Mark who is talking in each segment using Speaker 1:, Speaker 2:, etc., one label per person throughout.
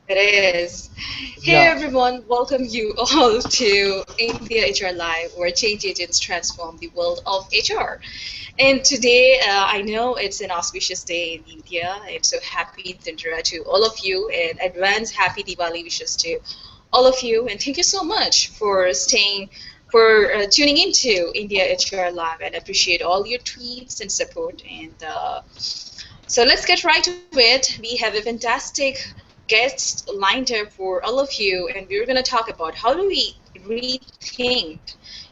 Speaker 1: It is. Hey
Speaker 2: Yeah,
Speaker 1: everyone, welcome you all to India HR Live, where change agents transform the world of HR. And today, I know it's an auspicious day in India. I'm so happy to all of you, and advance happy Diwali wishes to all of you. And thank you so much for tuning into India HR Live, and appreciate all your tweets and support. And so let's get right to it. We have a fantastic guest lined up for all of you, and we're going to talk about how do we rethink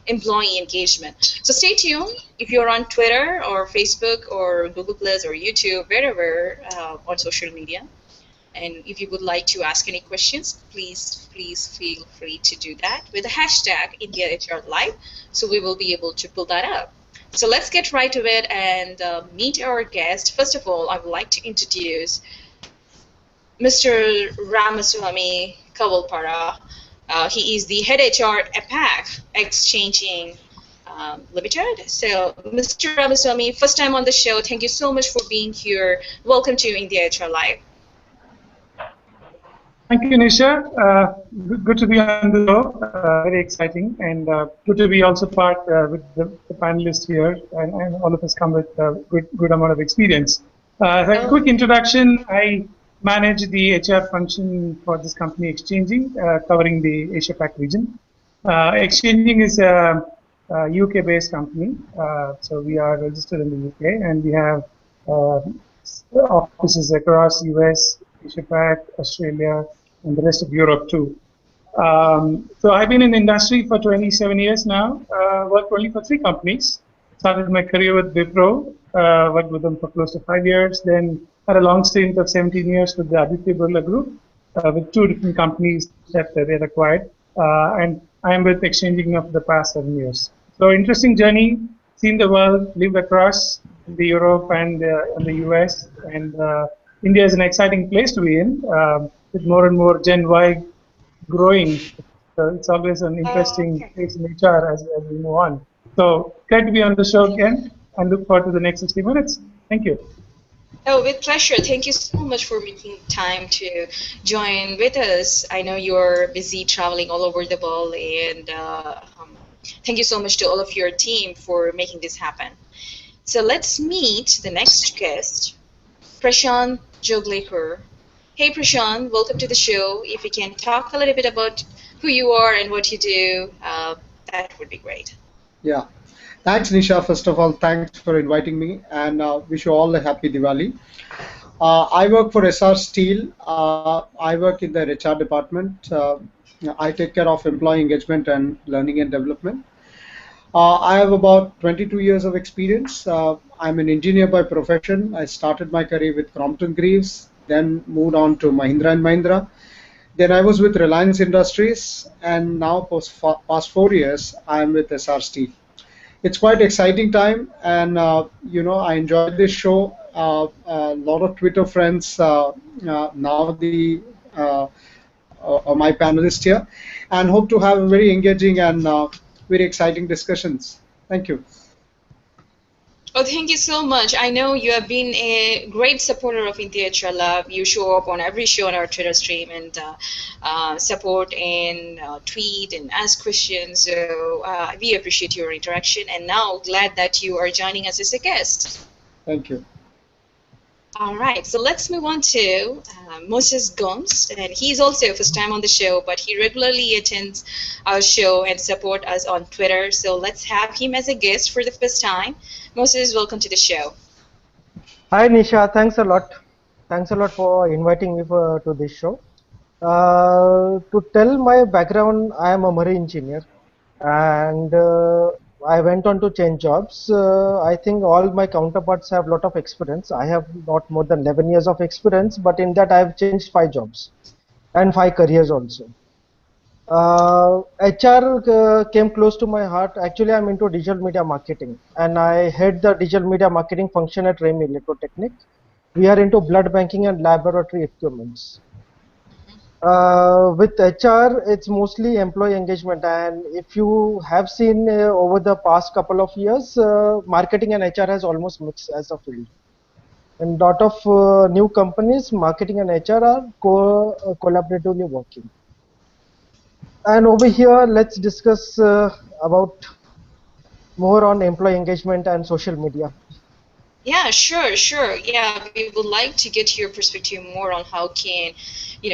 Speaker 1: employee engagement. So stay tuned. If you're on Twitter or Facebook or Google Plus or YouTube, wherever on social media, and if you would like to ask any questions, please feel free to do that with the hashtag IndiaHR Live. So we will be able to pull that up. So let's get right to it and meet our guest. First of all, I would like to introduce Mr. Ramaswamy Kawalpara. He is the head HR APAC Exchanging Limited. So, Mr. Ramaswamy, first time on the show. Thank you so much for being here. Welcome to India HR Live.
Speaker 3: Thank you, Nisha. Good to be on the show. Very exciting, and good to be also part with the panelists here, and all of us come with good amount of experience. As a quick introduction, I manage the HR function for this company, Exchanging, covering the Asia Pac region. Exchanging is a UK-based company, so we are registered in the UK, and we have offices across US, Asia Pac, Australia, and the rest of Europe too. So I've been in the industry for 27 years now. Worked only for 3 companies. Started my career with Wipro. Worked with them for close to 5 years. Then had a long stint of 17 years with the Aditya Birla Group, with 2 different companies that they had acquired. And I am with Exchanging of the past 7 years. So interesting journey. Seen the world, lived across the Europe and the US, and India is an exciting place to be in, with more and more Gen Y growing. So it's always an interesting place in HR as we move on. So glad to be on the show again, and look forward to the next 60 minutes. Thank you.
Speaker 1: Oh, with pleasure. Thank you so much for making time to join with us. I know you're busy traveling all over the world, and thank you so much to all of your team for making this happen. So let's meet the next guest, Prashant Joglekar. Hey Prashant, welcome to the show. If you can talk a little bit about who you are and what you do, that would be great.
Speaker 2: yeah. Thanks, Nisha. First of all, thanks for inviting me, and wish you all a happy Diwali. I work for SR Steel. I work in the HR department. I take care of employee engagement and learning and development. I have about 22 years of experience. I'm an engineer by profession. I started my career with Crompton Greaves, then moved on to Mahindra and Mahindra. Then I was with Reliance Industries, and now past 4 years, I'm with SR Steel. It's quite exciting time, and I enjoyed this show. A lot of Twitter friends, now the my panelists here, and hope to have very engaging and very exciting discussions. Thank you.
Speaker 1: Oh, thank you so much. I know you have been a great supporter of India HR Lab. You show up on every show on our Twitter stream and support and tweet and ask questions. So we appreciate your interaction. And now, glad that you are joining us as a guest.
Speaker 2: Thank you.
Speaker 1: All right, so let's move on to Moses Gomes, and he's also first time on the show, but he regularly attends our show and support us on Twitter. So let's have him as a guest for the first time. Moses, welcome to the show.
Speaker 4: Hi Nisha, thanks a lot. Thanks a lot for inviting me to this show. To tell my background, I am a marine engineer, and I went on to change jobs. I think all my counterparts have a lot of experience. I have not more than 11 years of experience, but in that I have changed 5 jobs and 5 careers also. HR came close to my heart. Actually, I'm into digital media marketing, and I head the digital media marketing function at REMI Electrotechnic. We are into blood banking and laboratory equipments. With HR, it's mostly employee engagement, and if you have seen over the past couple of years, marketing and HR has almost mixed as a field. In lot of new companies, marketing and HR are collaboratively working. And over here, let's discuss about more on employee engagement and social media.
Speaker 1: Yeah, sure, sure. Yeah, we would like to get your perspective more on how can,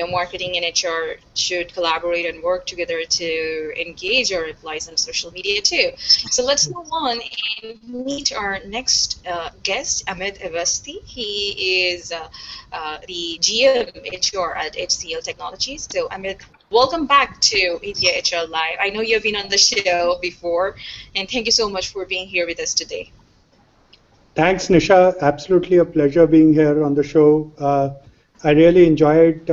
Speaker 1: marketing and HR should collaborate and work together to engage our employees on social media too. So let's move on and meet our next guest, Amit Avasti. He is the GM HR at HCL Technologies. So Amit, welcome back to India HR Live. I know you've been on the show before, and thank you so much for being here with us today.
Speaker 5: Thanks, Nisha. Absolutely a pleasure being here on the show. I really enjoyed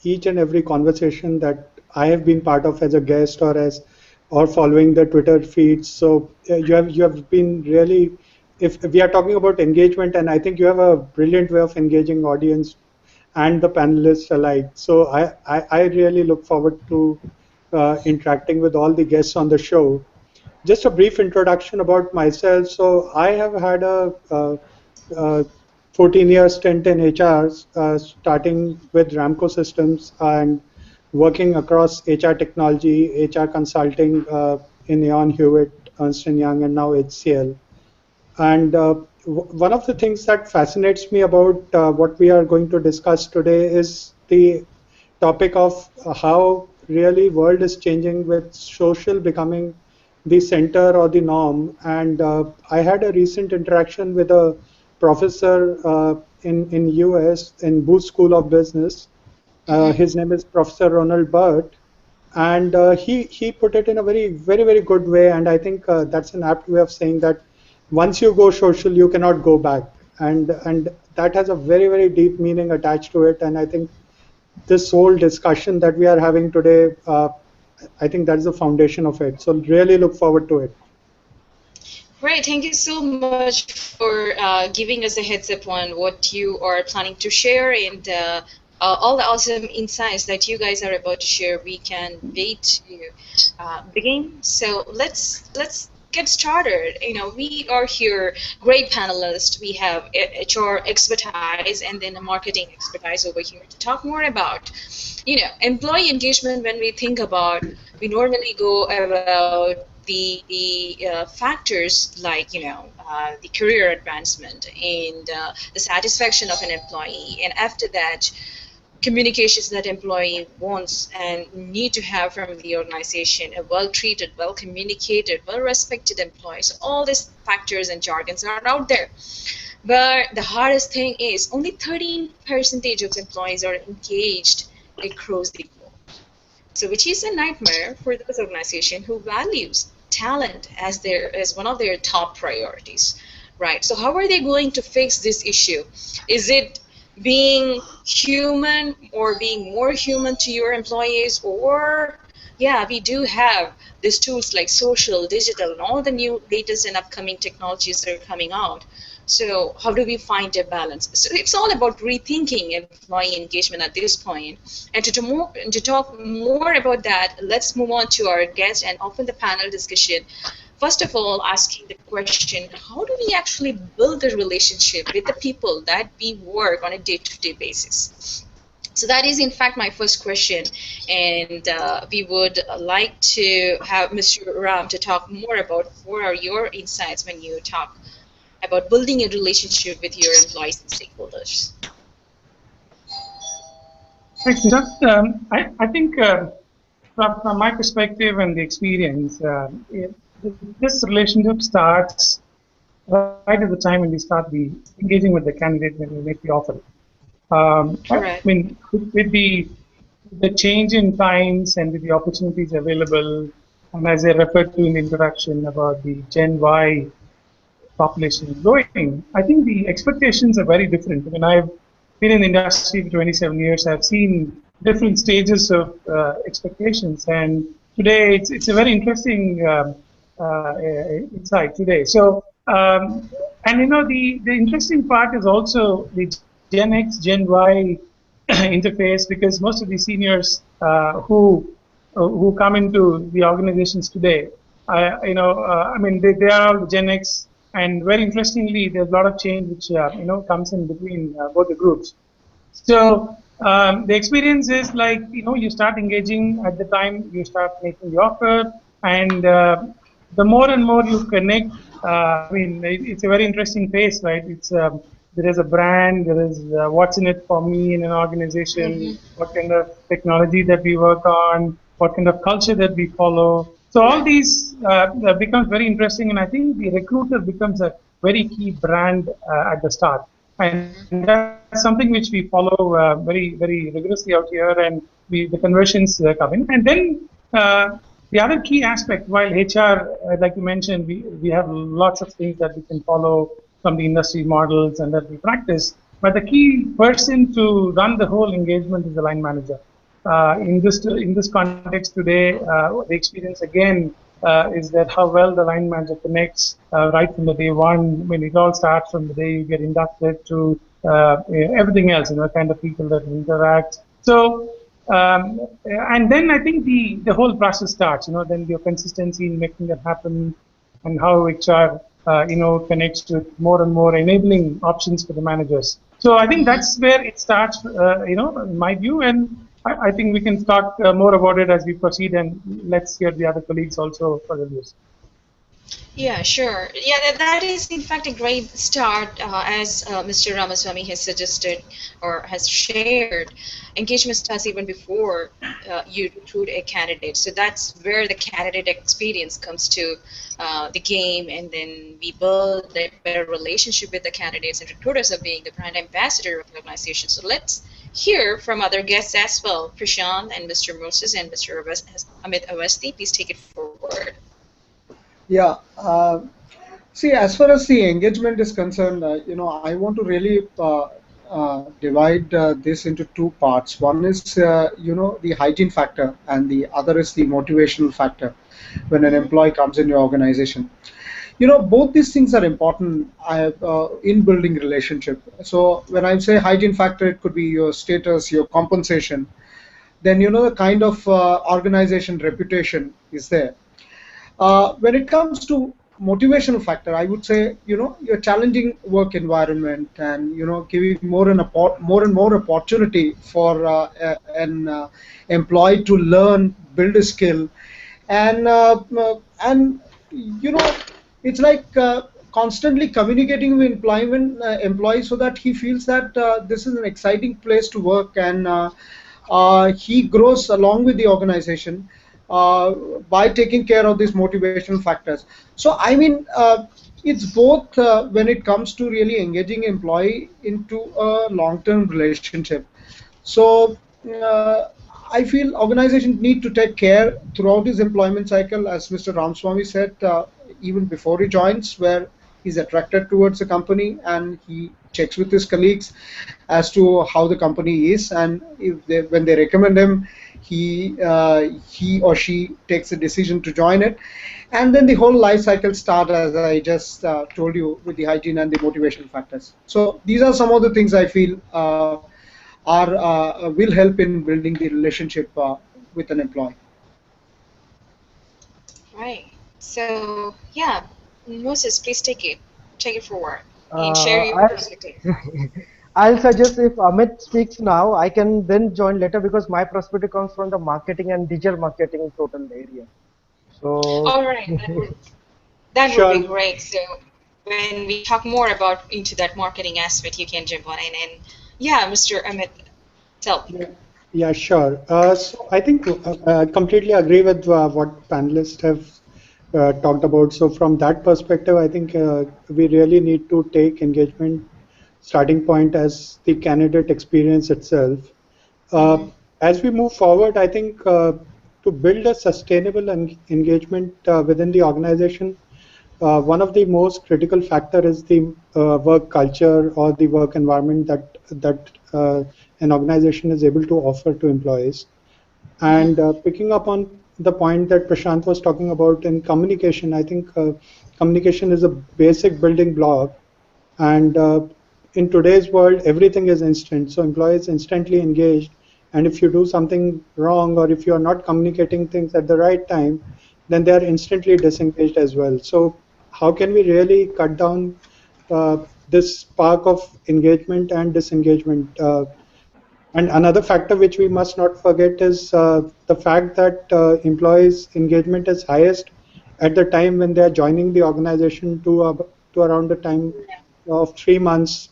Speaker 5: each and every conversation that I have been part of as a guest or following the Twitter feeds. So you have been really, if we are talking about engagement, and I think you have a brilliant way of engaging audience and the panelists alike. So I really look forward to interacting with all the guests on the show. Just a brief introduction about myself. So I have had a 14-year stint in HR, starting with Ramco Systems and working across HR technology, HR consulting in Aon Hewitt, Ernst& Young, and now HCL. And one of the things that fascinates me about what we are going to discuss today is the topic of how really world is changing with social becoming the center or the norm. And I had a recent interaction with a professor in US in Booth School of Business.
Speaker 1: Mm-hmm.
Speaker 5: His name is Professor Ronald Burt, and he put it in a very good way. And I think that's an apt way of saying that once you go social, you cannot go back, and that has a very deep meaning attached to it. And I think this whole discussion that we are having today, I think that's the foundation of it. So really look forward to it.
Speaker 1: Great, thank you so much for giving us a heads up on what you are planning to share and all the awesome insights that you guys are about to share. We can wait to begin. So let's get started. We are here, great panelists. We have HR expertise and then a marketing expertise over here to talk more about, employee engagement. When we think about, we normally go about the factors like the career advancement and the satisfaction of an employee, and after that communications that employee wants and need to have from the organization, a well treated, well communicated, well respected employee. So all these factors and jargons are out there, but the hardest thing is only 13% of employees are engaged across the globe. So, which is a nightmare for those organizations who values talent as one of their top priorities, right? So, how are they going to fix this issue? Is it being human or being more human to your employees, or yeah, we do have these tools like social, digital, and all the new latest and upcoming technologies that are coming out. So how do we find a balance? So it's all about rethinking employee engagement at this point. And to talk more about that, let's move on to our guest and open the panel discussion. First of all, asking the question, how do we actually build a relationship with the people that we work on a day-to-day basis? So that is, in fact, my first question, and we would like to have Mr. Ram to talk more about what are your insights when you talk about building a relationship with your employees and stakeholders.
Speaker 3: Thanks, Nisha. I think from my perspective and the experience, this relationship starts right at the time when we start engaging with the candidate when we make the offer. I
Speaker 1: Correct.
Speaker 3: mean, with the change in times and with the opportunities available, and as I referred to in the introduction about the Gen Y population growing, I think the expectations are very different. I mean, I've been in the industry for 27 years. I've seen different stages of expectations, and today it's a very interesting insight today. So, and the interesting part is also the Gen X, Gen Y interface, because most of the seniors who come into the organizations today, I mean, they are all Gen X, and very interestingly, there's a lot of change which comes in between both the groups. So the experience is like, you start engaging at the time you start making the offer, and the more and more you connect. I mean, it's a very interesting phase, right? It's there is a brand, there is what's in it for me in an organization,
Speaker 1: Mm-hmm.
Speaker 3: what kind of technology that we work on, what kind of culture that we follow. So all
Speaker 1: Right.
Speaker 3: these becomes very interesting, and I think the recruiter becomes a very key brand at the start, and that's something which we follow very rigorously out here, and the conversions come in. And then the other key aspect, while HR, like you mentioned, we have lots of things that we can follow from the industry models and that we practice, but the key person to run the whole engagement is the line manager. In this context today, the experience again is that how well the line manager connects right from the day one, when it all starts from the day you get inducted to everything else, kind of people that interact. So, and then I think the whole process starts. Then your consistency in making that happen, and how HR connects with more and more enabling options for the managers. So I think
Speaker 1: Mm-hmm.
Speaker 3: that's where it starts, in my view, and I think we can talk more about it as we proceed, and let's hear the other colleagues also for the views.
Speaker 1: Yeah, sure. Yeah, that is in fact a great start, as Mr. Ramaswamy has suggested or has shared. Engagement starts even before you recruit a candidate. So that's where the candidate experience comes to the game, and then we build a better relationship with the candidates, and recruiters are being the brand ambassador of the organization. So let's hear from other guests as well, Prashant and Mr. Moses and Mr. Amit Awasti. Please take it forward.
Speaker 2: Yeah. See, as far as the engagement is concerned, I want to really divide this into two parts. One is, the hygiene factor, and the other is the motivational factor when an
Speaker 1: Mm-hmm.
Speaker 2: employee comes in your organization. Both these things are important in building relationship. So when I say hygiene factor, it could be your status, your compensation. Then, the kind of organization reputation is there. When it comes to motivational factor, I would say, your challenging work environment, and giving more and more opportunity for an employee to learn, build a skill, and it's like constantly communicating with employees, so that he feels that this is an exciting place to work, and he grows along with the organization uh, by taking care of these motivational factors. So I mean, it's both when it comes to really engaging employee into a long-term relationship. So I feel organizations need to take care throughout his employment cycle, as Mr. Ramswamy said, even before he joins, where he's attracted towards the company, and he checks with his colleagues as to how the company is, and when they recommend him, he or she takes a decision to join it, and then the whole life cycle start, as I just told you, with the hygiene and the motivation factors. So these are some of the things I feel are will help in building the relationship with an employee.
Speaker 1: Right. So, yeah, Moses, please take it forward and share
Speaker 4: Uh,
Speaker 1: your
Speaker 4: I,
Speaker 1: perspective.
Speaker 4: I'll suggest if Amit speaks now, I can then join later because my perspective comes from the marketing and digital marketing total area. So,
Speaker 1: All right, that would be
Speaker 5: Sure.
Speaker 1: great. So, when we talk more about into that marketing aspect, you can jump on in. And yeah, Mr. Amit, tell me.
Speaker 5: Yeah, yeah, sure. So I think I completely agree with what panelists have talked about. So from that perspective, I think we really need to take engagement starting point as the candidate experience itself.
Speaker 1: Mm-hmm.
Speaker 5: As we move forward, I think to build a sustainable engagement within the organization, one of the most critical factor is the work culture or the work environment that an organization is able to offer to employees. And
Speaker 1: Mm-hmm.
Speaker 5: picking up on the point that Prashant was talking about in communication, I think communication is a basic building block. And in today's world, everything is instant. So employees instantly engaged. And if you do something wrong, or if you are not communicating things at the right time, then they are instantly disengaged as well. So how can we really cut down this spark of engagement and disengagement? And another factor which we must not forget is the fact that employees' engagement is highest at the time when they are joining the organization to around the time of 3 months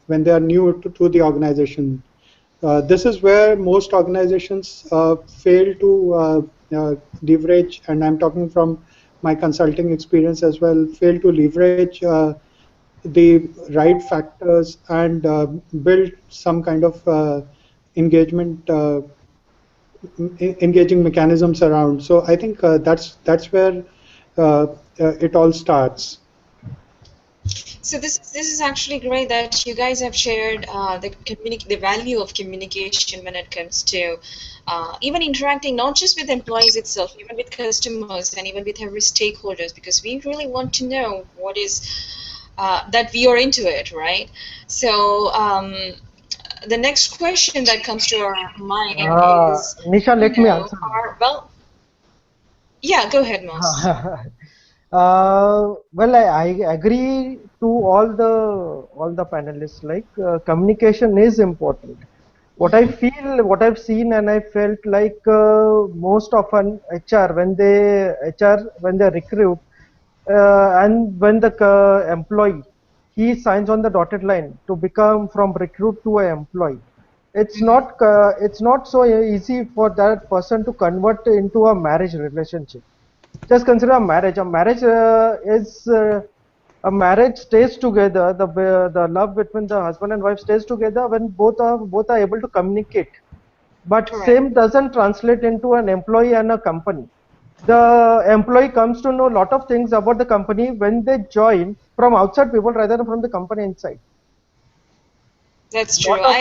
Speaker 5: when they are new to the organization. This is where most organizations fail to leverage, and I'm talking from my consulting experience as well, fail to leverage the right factors and build some kind of engagement, engaging mechanisms around. So I think that's where it all starts.
Speaker 1: So this is actually great that you guys have shared the value of communication when it comes to even interacting not just with employees itself, even with customers and even with every stakeholders, because we really want to know what is that we are into it, right? So the next question that comes to our mind is,
Speaker 4: Nisha, let me answer.
Speaker 1: well, yeah, go ahead, Moss.
Speaker 4: Well, I agree to all the panelists. Like communication is important. What I feel, what I've seen, and I felt like most often HR when they recruit and when the employee he signs on the dotted line to become from recruit to an employee. It's not so easy for that person to convert into a marriage relationship. Just consider a marriage. A marriage stays together. The love between the husband and wife stays together when both are able to communicate. But
Speaker 1: Correct.
Speaker 4: same doesn't translate into an employee and a company. The employee comes to know a lot of things about the company when they join from outside people rather than from the company inside.
Speaker 1: That's true.
Speaker 4: Lot of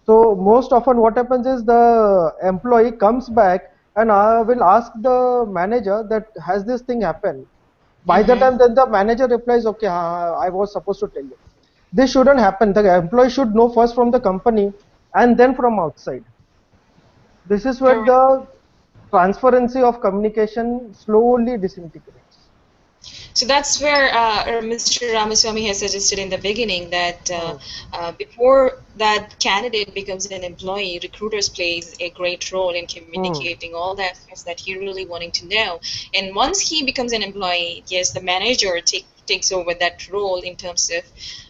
Speaker 4: So most often what happens is the employee comes back and will ask the manager that has this thing happened. By the time then the manager replies, okay, I was supposed to tell you. This shouldn't happen. The employee should know first from the company and then from outside. This is where
Speaker 1: Correct.
Speaker 4: the transparency of communication slowly disintegrates.
Speaker 1: So that's where Mr. Ramaswamy has suggested in the beginning that
Speaker 4: Hmm.
Speaker 1: before that candidate becomes an employee, recruiters plays a great role in
Speaker 4: Hmm.
Speaker 1: communicating all the aspects that he really wanting to know. And once he becomes an employee, yes, the manager takes over that role in terms of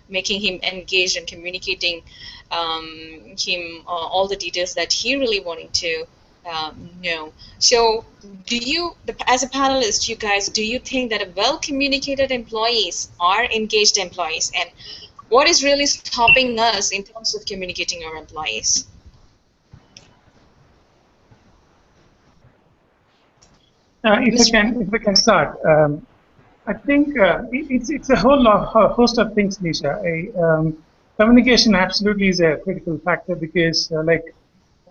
Speaker 1: making him engaged and communicating him all the details that he really wanting to know. So, as a panelist, you guys, do you think that a well-communicated employees are engaged employees, and what is really stopping us in terms of communicating our employees? Mr.
Speaker 3: If I can start, I think it's a host of things, Nisha. Communication absolutely is a critical factor because, like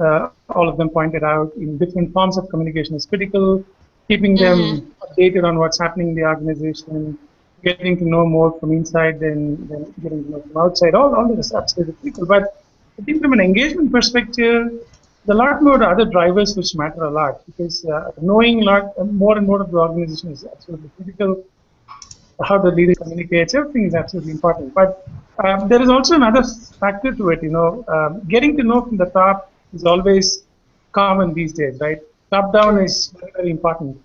Speaker 3: all of them pointed out, in different forms of communication is critical. Keeping
Speaker 1: Mm-hmm.
Speaker 3: them updated on what's happening in the organization, getting to know more from inside than getting to know from outside. All this is absolutely critical. But I think from an engagement perspective, there are a lot more other drivers which matter a lot because knowing a lot more and more of the organization is absolutely critical. How the leader communicates, everything is absolutely important. But there is also another factor to it. Getting to know from the top is always common these days, right? Top down
Speaker 1: Correct.
Speaker 3: is very, very important.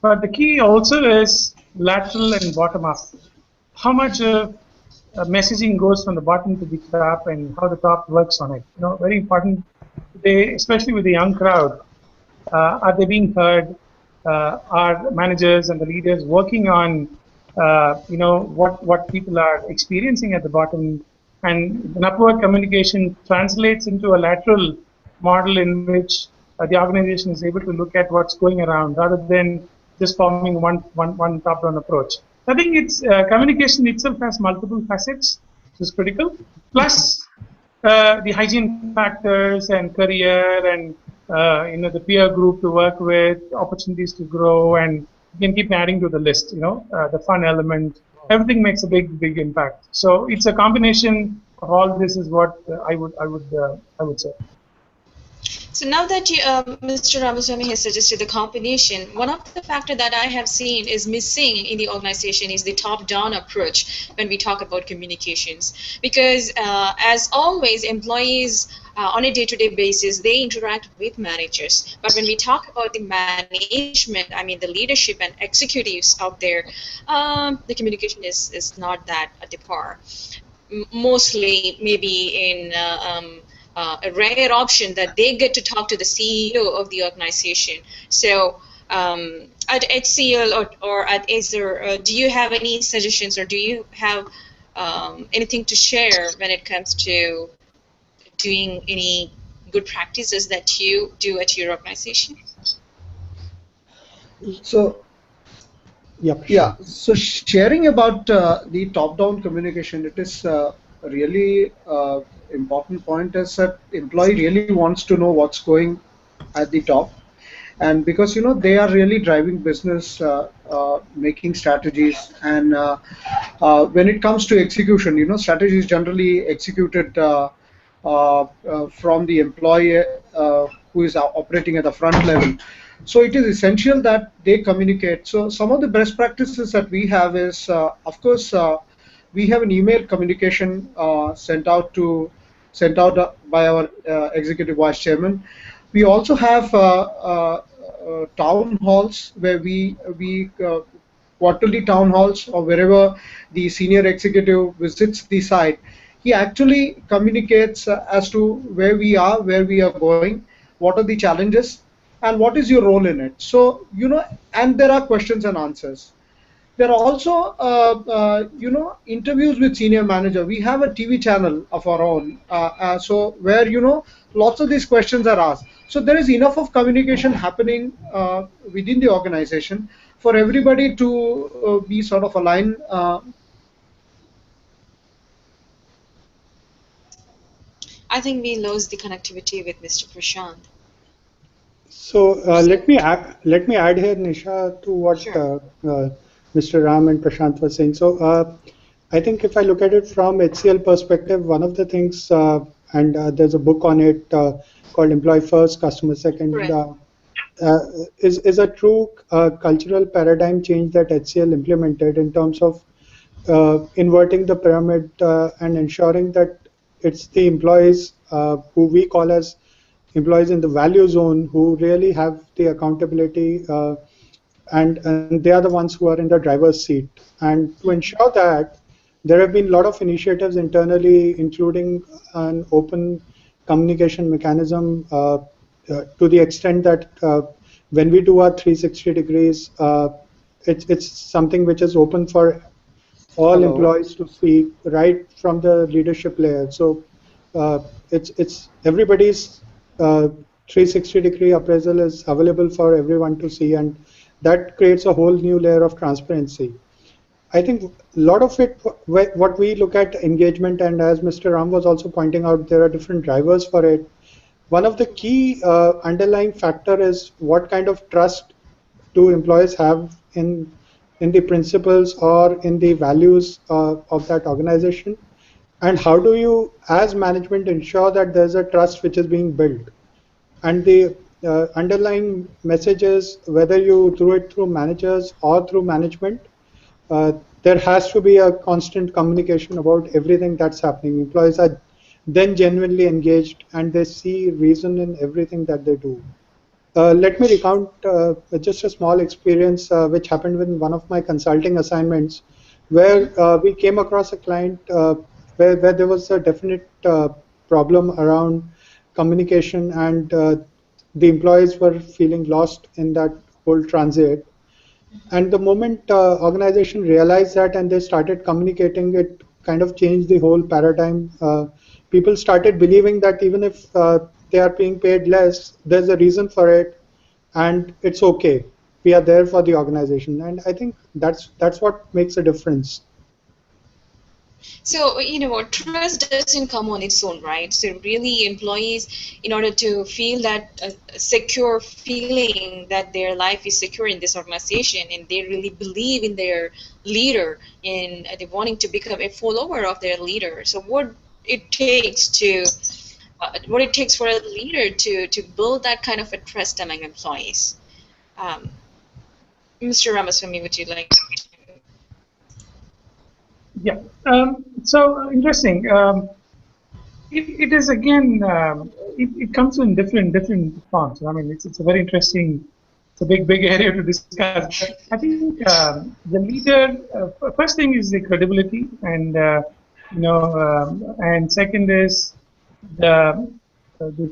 Speaker 3: But the key also is lateral and bottom up. How much messaging goes from the bottom to the top and how the top works on it. Very important today, especially with the young crowd. Are they being heard? Are managers and the leaders working on, what people are experiencing at the bottom? And an upward communication translates into a lateral model in which the organization is able to look at what's going around rather than just forming one top-down approach. I think it's communication itself has multiple facets, which is critical. Plus, the hygiene factors and career and the peer group to work with, opportunities to grow, and you can keep adding to the list. The fun element, everything makes a big impact. So it's a combination of all this is what I would say.
Speaker 1: So now that Mr. Ramaswamy has suggested the combination, one of the factors that I have seen is missing in the organization is the top-down approach when we talk about communications. Because as always, employees on a day-to-day basis, they interact with managers. But when we talk about the management, I mean the leadership and executives out there, the communication is not that at the par. Mostly maybe in a rare option that they get to talk to the CEO of the organization. So at HCL or at Acer, do you have any suggestions or do you have anything to share when it comes to doing any good practices that you do at your organization?
Speaker 2: So
Speaker 5: Yeah,
Speaker 2: yeah,
Speaker 5: sure.
Speaker 2: so sharing about the top-down communication, it is a really important point is that employee really wants to know what's going at the top, and because they are really driving business, making strategies, and when it comes to execution, strategy is generally executed from the employee who is operating at the front level. So it is essential that they communicate. So some of the best practices that we have is, of course, we have an email communication sent out by our executive vice chairman. We also have town halls where we quarterly town halls, or wherever the senior executive visits the site, he actually communicates as to where we are, where we are going, what are the challenges, and what is your role in it. So, and there are questions and answers. There are also, interviews with senior manager. We have a TV channel of our own, so where lots of these questions are asked. So there is enough of communication happening within the organization for everybody to be sort of aligned.
Speaker 1: I think we lost the connectivity with Mr. Prashant.
Speaker 5: So
Speaker 1: So,
Speaker 5: let me add here, Nisha, to what
Speaker 1: sure.
Speaker 5: Mr. Ram and Prashant were saying. So I think if I look at it from HCL perspective, one of the things, and there's a book on it called Employee First, Customer Second,
Speaker 1: Correct.
Speaker 5: uh, is a true cultural paradigm change that HCL implemented in terms of inverting the pyramid and ensuring that it's the employees who we call as employees in the value zone who really have the accountability, and they are the ones who are in the driver's seat. And to ensure that, there have been a lot of initiatives internally, including an open communication mechanism to the extent that when we do our 360 degrees, it's something which is open for all
Speaker 2: Hello.
Speaker 5: employees to see right from the leadership layer. So it's everybody's 360-degree appraisal is available for everyone to see, and that creates a whole new layer of transparency. I think a lot of it, what we look at engagement, and as Mr. Ram was also pointing out, there are different drivers for it. One of the key underlying factor is what kind of trust do employees have in the principles or in the values of that organization, and how do you as management ensure that there's a trust which is being built, and the underlying messages, whether you do it through managers or through management, uh, there has to be a constant communication about everything that's happening. Employees are then genuinely engaged and they see reason in everything that they do. Let me recount just a small experience which happened with one of my consulting assignments, where we came across a client where there was a definite problem around communication, and the employees were feeling lost in that whole transit. And the moment organization realized that and they started communicating, it kind of changed the whole paradigm. People started believing that even if they are being paid less, there's a reason for it, and it's okay. We are there for the organization, and I think that's what makes a difference.
Speaker 1: So, you know what, trust doesn't come on its own, right? So, really, employees, in order to feel that secure feeling that their life is secure in this organization and they really believe in their leader and they wanting to become a follower of their leader. So, what it takes to what it takes for a leader to build that kind of a trust among employees. Um, Mr. Ramaswamy, would you like to?
Speaker 3: Yeah. So interesting. It is again. It comes in different forms. I mean, it's a very interesting. It's a big area to discuss. But I think the leader. First thing is the credibility, and and second is the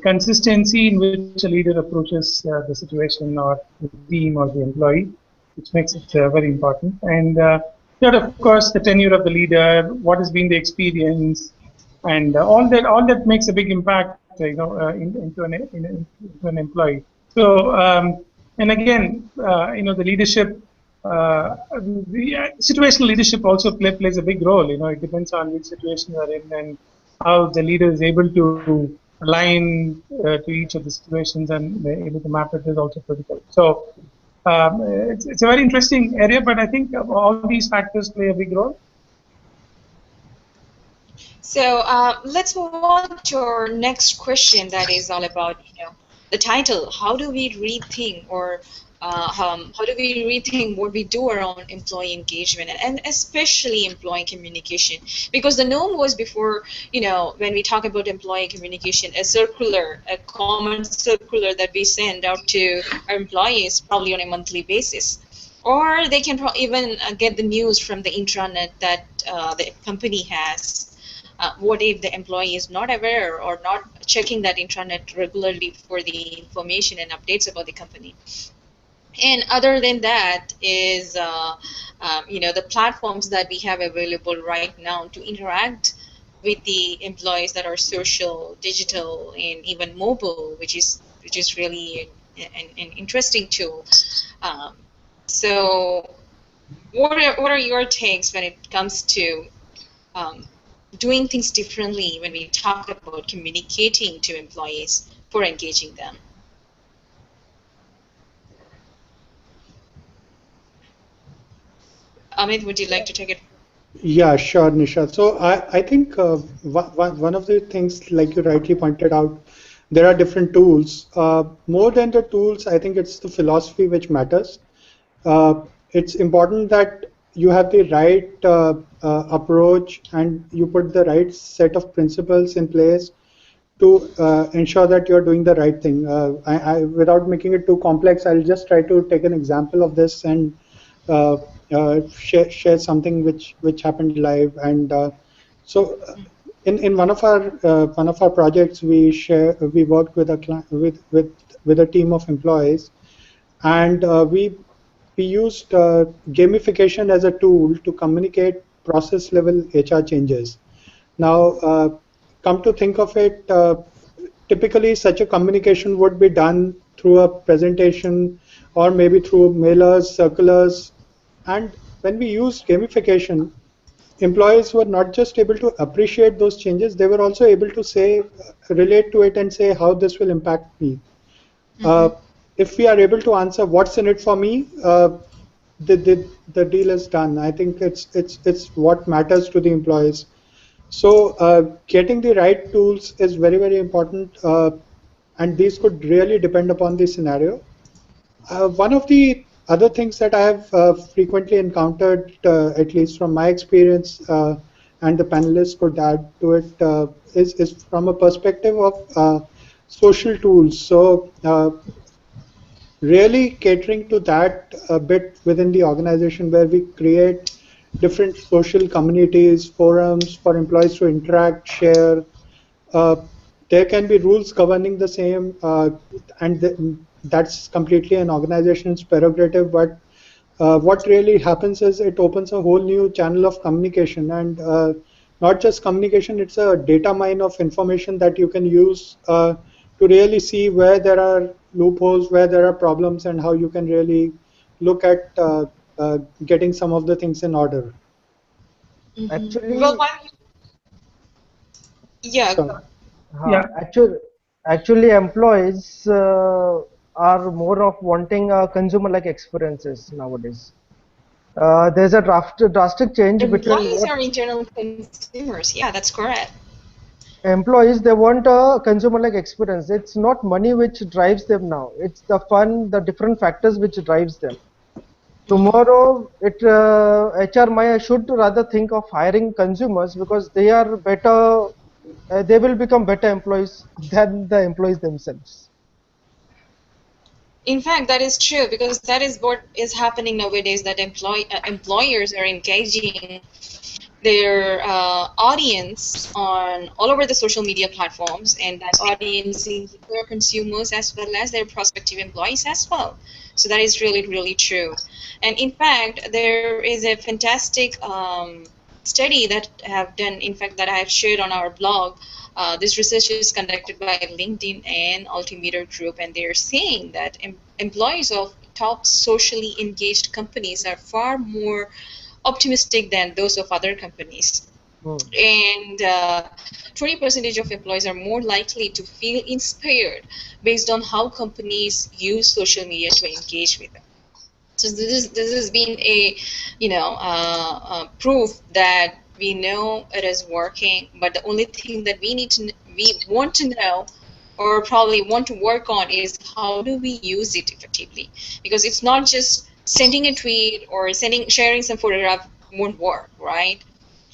Speaker 3: consistency in which a leader approaches the situation or the team or the employee, which makes it very important. And third, of course, the tenure of the leader, what has been the experience, and all that makes a big impact, into an employee. So, and again, the leadership. Situational leadership also plays a big role. It depends on which situation you are in and how the leader is able to align to each of the situations and able to map it is also critical. So it's a very interesting area, but I think all these factors play a big role.
Speaker 1: So let's move on to our next question that is all about, the title. How do we rethink or how do we rethink what we do around employee engagement and especially employee communication? Because the norm was before, when we talk about employee communication, a common circular that we send out to our employees probably on a monthly basis. Or they can even get the news from the intranet that the company has. What if the employee is not aware or not checking that intranet regularly for the information and updates about the company? And other than that is, the platforms that we have available right now to interact with the employees that are social, digital, and even mobile, which is really an interesting tool. Um, so, what are your takes when it comes to um, doing things differently when we talk about communicating to employees for engaging them? Amit, would you like to take it?
Speaker 5: Yeah, sure, Nisha. So I think one of the things, like you rightly pointed out, there are different tools. More than the tools, I think it's the philosophy which matters. It's important that you have the right approach and you put the right set of principles in place to ensure that you're doing the right thing. Without making it too complex, I'll just try to take an example of this and uh, share something which happened live. And so, in one of our projects, we worked with with a team of employees, and we used gamification as a tool to communicate process level HR changes. Now, come to think of it, typically such a communication would be done through a presentation or maybe through mailers, circulars. And when we used gamification, employees were not just able to appreciate those changes, they were also able to relate to it and say how this will impact me. Uh, if we are able to answer what's in it for me, the deal is done. I think it's what matters to the employees. So getting the right tools is very important, and these could really depend upon the scenario. One of the other things that I have frequently encountered, at least from my experience, and the panelists could add to it, is from a perspective of social tools. So really catering to that a bit within the organization, where we create different social communities, forums for employees to interact, share. Uh, there can be rules governing the same, and that's completely an organization's prerogative. But what really happens is it opens a whole new channel of communication, and not just communication, it's a data mine of information that you can use to really see where there are loopholes, where there are problems, and how you can really look at getting some of the things in order.
Speaker 1: Well,
Speaker 4: Actually,
Speaker 1: yeah.
Speaker 5: So,
Speaker 3: Yeah.
Speaker 4: actually, employees are more of wanting consumer-like experiences nowadays. There's a drastic change between
Speaker 1: Employees
Speaker 4: what
Speaker 1: are internal consumers. Yeah, that's correct.
Speaker 4: employees, they want a consumer like experience. It's not money which drives them now, it's the fun, the different factors which drives them. Tomorrow HR Maya should rather think of hiring consumers because they are better, they will become better employees than the employees themselves.
Speaker 1: In fact, that is true because that is what is happening nowadays. That employers are engaging their audience on all over the social media platforms, and that audience includes their consumers as well as their prospective employees as well. So that is really, really true. And in fact, there is a fantastic study that have done, in fact, that I have shared on our blog. This research is conducted by LinkedIn and Altimeter Group, and they're saying that employees of top socially engaged companies are far more optimistic than those of other companies.
Speaker 4: Hmm.
Speaker 1: And 20% of employees are more likely to feel inspired based on how companies use social media to engage with them. So this has been a proof that we know it is working, but the only thing that we want to know or probably want to work on is how do we use it effectively, because it's not just sending a tweet or sharing some photograph won't work, right?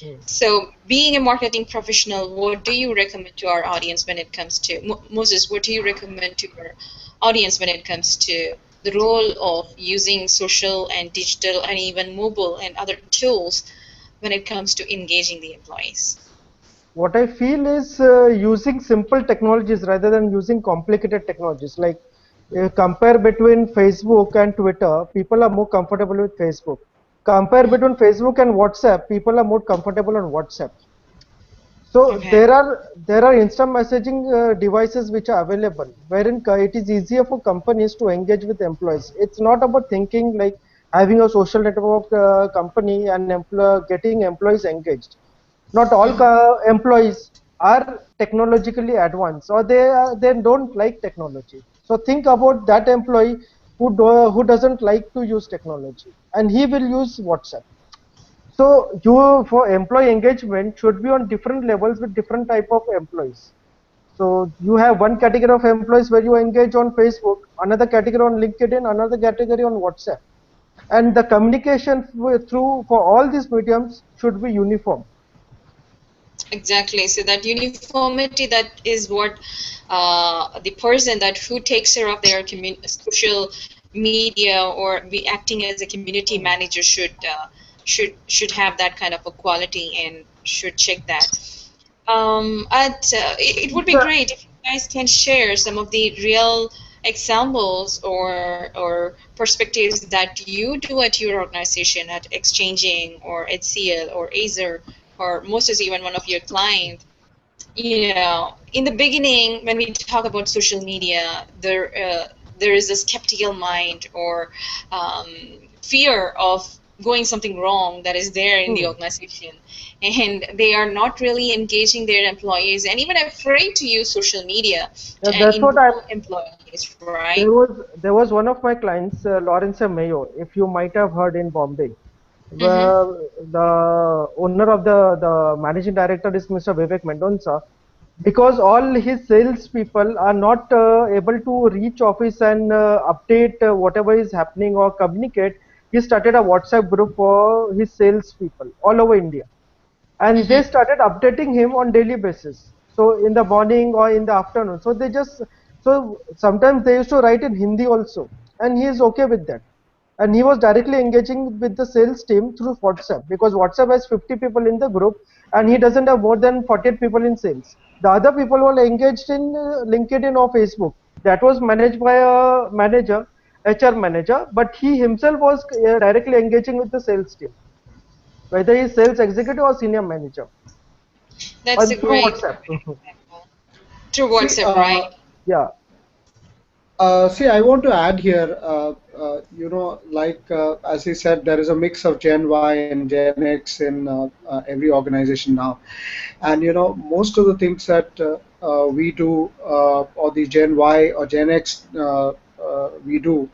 Speaker 4: Hmm.
Speaker 1: So, being a marketing professional, what do you recommend to our audience when it comes to Moses? What do you recommend to your audience when it comes to the role of using social and digital and even mobile and other tools when it comes to engaging the employees?
Speaker 4: What I feel is using simple technologies rather than using complicated technologies. Like compare between Facebook and Twitter, people are more comfortable with Facebook. Compare between Facebook and WhatsApp, people are more comfortable on WhatsApp. So
Speaker 1: Okay.
Speaker 4: there are instant messaging devices which are available, wherein it is easier for companies to engage with employees. It's not about thinking like having a social network company and getting employees engaged. Not all employees are technologically advanced, or they don't like technology. So think about that employee who doesn't like to use technology, and he will use WhatsApp. So you for employee engagement should be on different levels with different type of employees. So you have one category of employees where you engage on Facebook, another category on LinkedIn, another category on WhatsApp, and the communication through for all these mediums should be uniform.
Speaker 1: Exactly. So that uniformity, that is what the person that who takes care of their social media or be acting as a community
Speaker 4: Hmm.
Speaker 1: manager should have that kind of a quality and should check that. It would
Speaker 4: It's
Speaker 1: be great if you guys can share some of the real examples or perspectives that you do at your organization at Exchanging or HCL or Azer, or most is even one of your clients. In the beginning, when we talk about social media, there is a skeptical mind or um, fear of going something wrong that is there in the
Speaker 4: hmm.
Speaker 1: organization, and they are not really engaging their employees and even afraid to use social media
Speaker 4: Yeah,
Speaker 1: to
Speaker 4: that's what
Speaker 1: involve employees, right?
Speaker 4: there was one of my clients, Lawrence Mayo, if you might have heard in Bombay.
Speaker 1: Mm-hmm.
Speaker 4: Well, the owner of the managing director is Mr. Vivek Mendonca. Because all his sales people are not able to reach office and update whatever is happening or communicate, he started a WhatsApp group for his sales people all over India, and they
Speaker 1: Mm-hmm.
Speaker 4: started updating him on daily basis. So in the morning or in the afternoon, so sometimes they used to write in Hindi also, and he is okay with that. And he was directly engaging with the sales team through WhatsApp, because WhatsApp has 50 people in the group and he doesn't have more than 48 people in sales. The other people were engaged in LinkedIn or Facebook. That was managed by a manager, HR manager, but he himself was directly engaging with the sales team, whether he's sales executive or senior manager,
Speaker 1: That's a
Speaker 4: and through
Speaker 1: great
Speaker 4: WhatsApp.
Speaker 1: example. Through
Speaker 2: See,
Speaker 1: WhatsApp, right?
Speaker 4: Yeah.
Speaker 2: I want to add here, as he said, there is a mix of Gen Y and Gen X in every organization now. And, most of the things that we do, or the Gen Y or Gen X we do,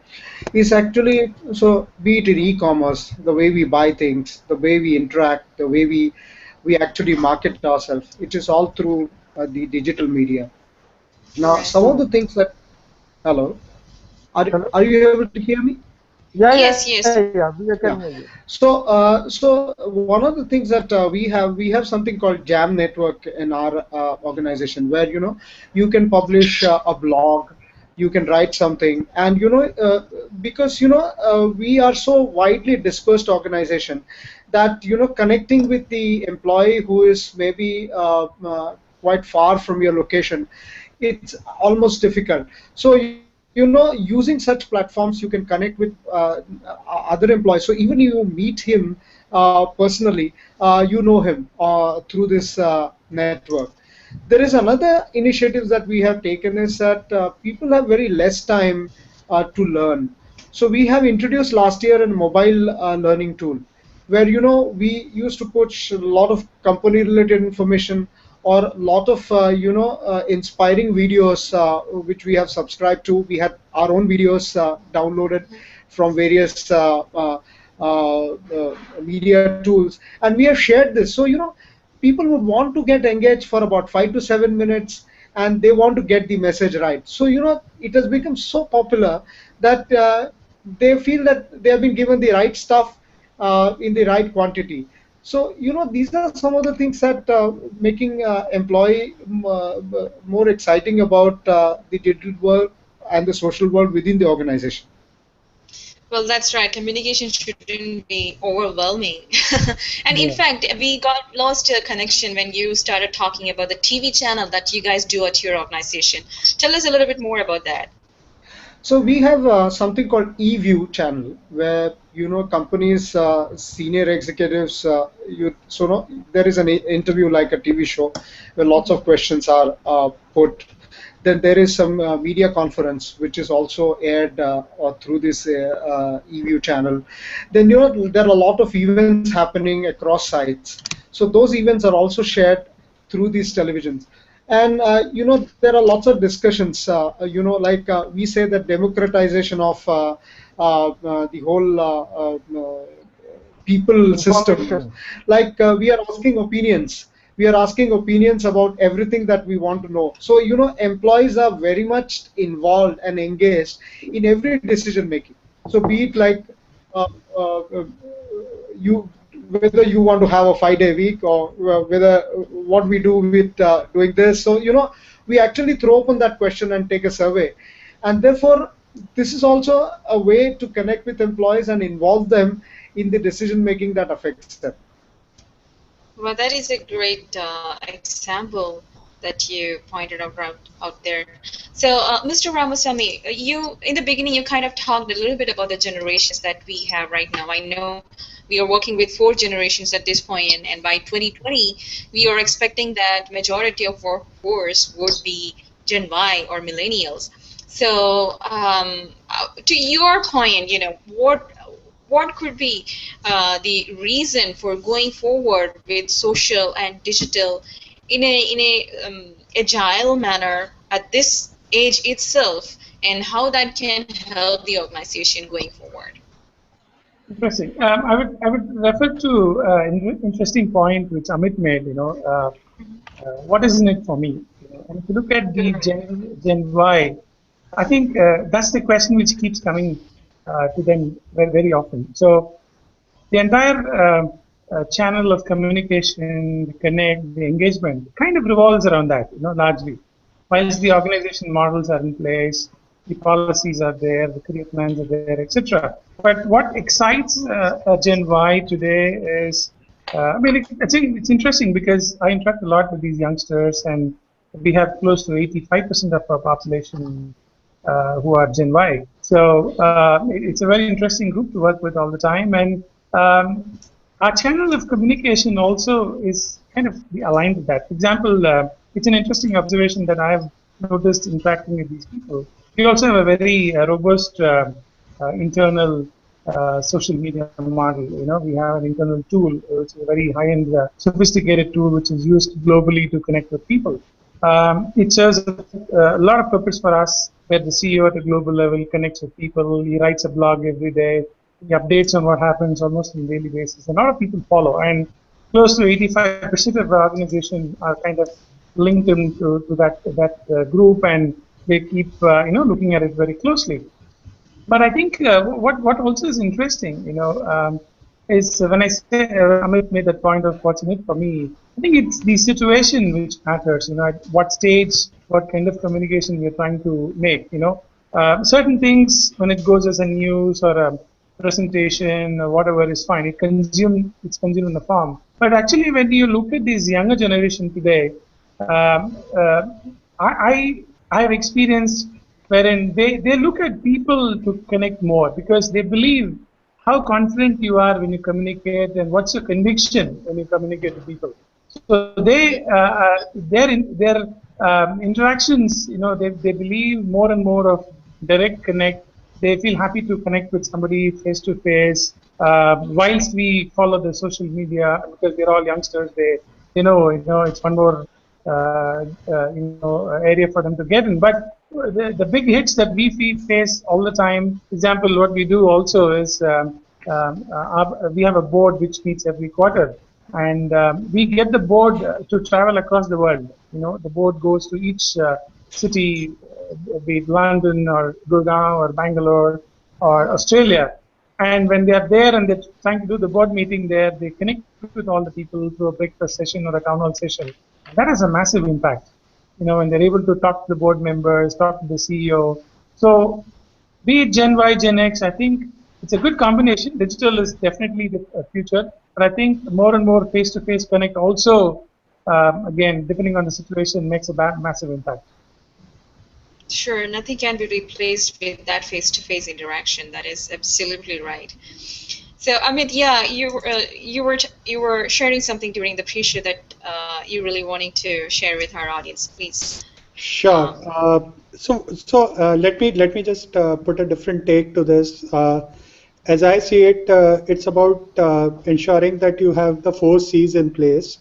Speaker 2: is actually, so be it in e-commerce, the way we buy things, the way we interact, the way we actually market ourselves. It is all through the digital media. Now, some
Speaker 1: Right.
Speaker 2: of
Speaker 4: Hmm.
Speaker 2: the things that, hello,
Speaker 4: Hello?
Speaker 2: are you able to hear me?
Speaker 4: Yeah,
Speaker 1: Yes,
Speaker 4: yeah,
Speaker 1: yes.
Speaker 4: we can hear you.
Speaker 2: Yeah. So one of the things that we have something called Jam Network in our organization, where you can publish a blog, you can write something, and because we are so widely dispersed organization that connecting with the employee who is maybe quite far from your location, it's almost difficult. So using such platforms, you can connect with other employees. So even you meet him personally, you know him through this network. There is another initiatives that we have taken is that people have very less time to learn. So we have introduced last year a mobile learning tool where we used to push a lot of company related information or a lot of inspiring videos which we have subscribed to. We had our own videos downloaded from various media tools, and we have shared this. So people would want to get engaged for about 5 to 7 minutes, and they want to get the message right. So it has become so popular that they feel that they have been given the right stuff in the right quantity. So these are some of the things that making employee more exciting about the digital world and the social world within the organization.
Speaker 1: Well, that's right. Communication shouldn't be overwhelming. And in
Speaker 3: Yeah.
Speaker 1: fact, we got lost a connection when you started talking about the TV channel that you guys do at your organization. Tell us a little bit more about that.
Speaker 2: So we have something called eView channel where companies senior executives there is an interview like a TV show where lots of questions are put. Then there is some media conference which is also aired through this eView channel. Then there are a lot of events happening across sites. So those events are also shared through these televisions. And there are lots of discussions. Like we say that democratization of the whole people system.
Speaker 4: Information.
Speaker 2: Like we are asking opinions about everything that we want to know. So employees are very much involved and engaged in every decision making. So be it like uh, you whether you want to have a 5 day week, or whether what we do with doing this. So we actually throw open that question and take a survey. And therefore this is also a way to connect with employees and involve them in the decision making that affects them.
Speaker 1: Well, that is a great example that you pointed out there. So, Mr. Ramasamy, you in the beginning you kind of talked a little bit about the generations that we have right now. I know we are working with 4 generations at this point, and by 2020 we are expecting that majority of workforce would be Gen Y or millennials. So, to your point, what could be the reason for going forward with social and digital in a agile manner at this age itself, and how that can help the organization going forward?
Speaker 3: Interesting. I would refer to interesting point which Amit made. What is in it for me? And if you look at the Gen Y, I think that's the question which keeps coming to them very, very often. So the entire channel of communication, the connect, the engagement kind of revolves around that, largely. Whilst the organization models are in place, the policies are there, the career plans are there, etc. But what excites Gen Y today is, I think it's interesting because I interact a lot with these youngsters, and we have close to 85% of our population who are Gen Y. So it's a very interesting group to work with all the time, and our channel of communication also is kind of aligned with that. For example, it's an interesting observation that I have noticed interacting with these people. We also have a very robust internal social media model. We have an internal tool, which is a very high-end, sophisticated tool, which is used globally to connect with people. It serves a lot of purpose for us, where the CEO at a global level connects with people. He writes a blog every day. He updates on what happens almost on a daily basis. A lot of people follow, and close to 85% of our organization are kind of linked into that group, and they keep looking at it very closely. But I think what also is interesting, is when I say Amit made that point of what's in it for me. I think it's the situation which matters. At what stage, what kind of communication we're trying to make. Certain things when it goes as a news or a presentation or whatever is fine. It's consumed in the form. But actually, when you look at this younger generation today, um, uh, I have experienced wherein they look at people to connect more because they believe how confident you are when you communicate and what's your conviction when you communicate to people. So their interactions, they believe more and more of direct connect. They feel happy to connect with somebody face to face. Whilst we follow the social media because they're all youngsters, they know it's one more area for them to get in. But the big hits that we face all the time. Example, what we do also is we have a board which meets every quarter, and we get the board to travel across the world. The board goes to each city, be it London or Gurgaon or Bangalore or Australia. And when they are there and they're trying to do the board meeting there, they connect with all the people through a breakfast session or a town hall session. And that has a massive impact. When they're able to talk to the board members, talk to the CEO. So be it Gen Y, Gen X, I think it's a good combination. Digital is definitely the future, but I think more and more face-to-face connect also, again, depending on the situation, makes a massive impact.
Speaker 1: Sure, nothing can be replaced with that face-to-face interaction. That is absolutely right. So, Amit, yeah, you were sharing something during the pre-show that you really wanting to share with our audience, please.
Speaker 5: Sure.
Speaker 1: Um,
Speaker 5: Let me just put a different take to this. As I see it, it's about ensuring that you have the 4 C's in place,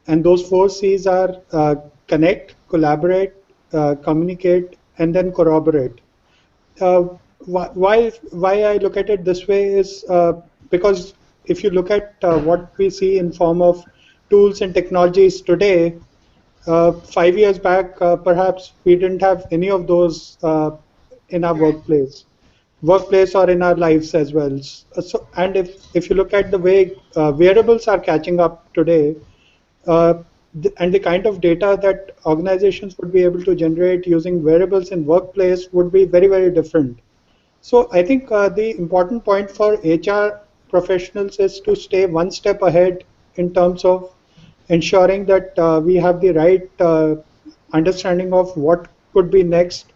Speaker 5: and those 4 C's are connect, collaborate, communicate, and then corroborate. Uh, why I look at it this way is because if you look at what we see in form of tools and technologies today, 5 years back, perhaps we didn't have any of those in our
Speaker 1: right.
Speaker 5: workplace or in our lives as well. And if you look at the way wearables are catching up today, uh, and the kind of data that organizations would be able to generate using wearables in workplace would be very, very different. So I think the important point for HR professionals is to stay one step ahead in terms of ensuring that we have the right understanding of what could be next,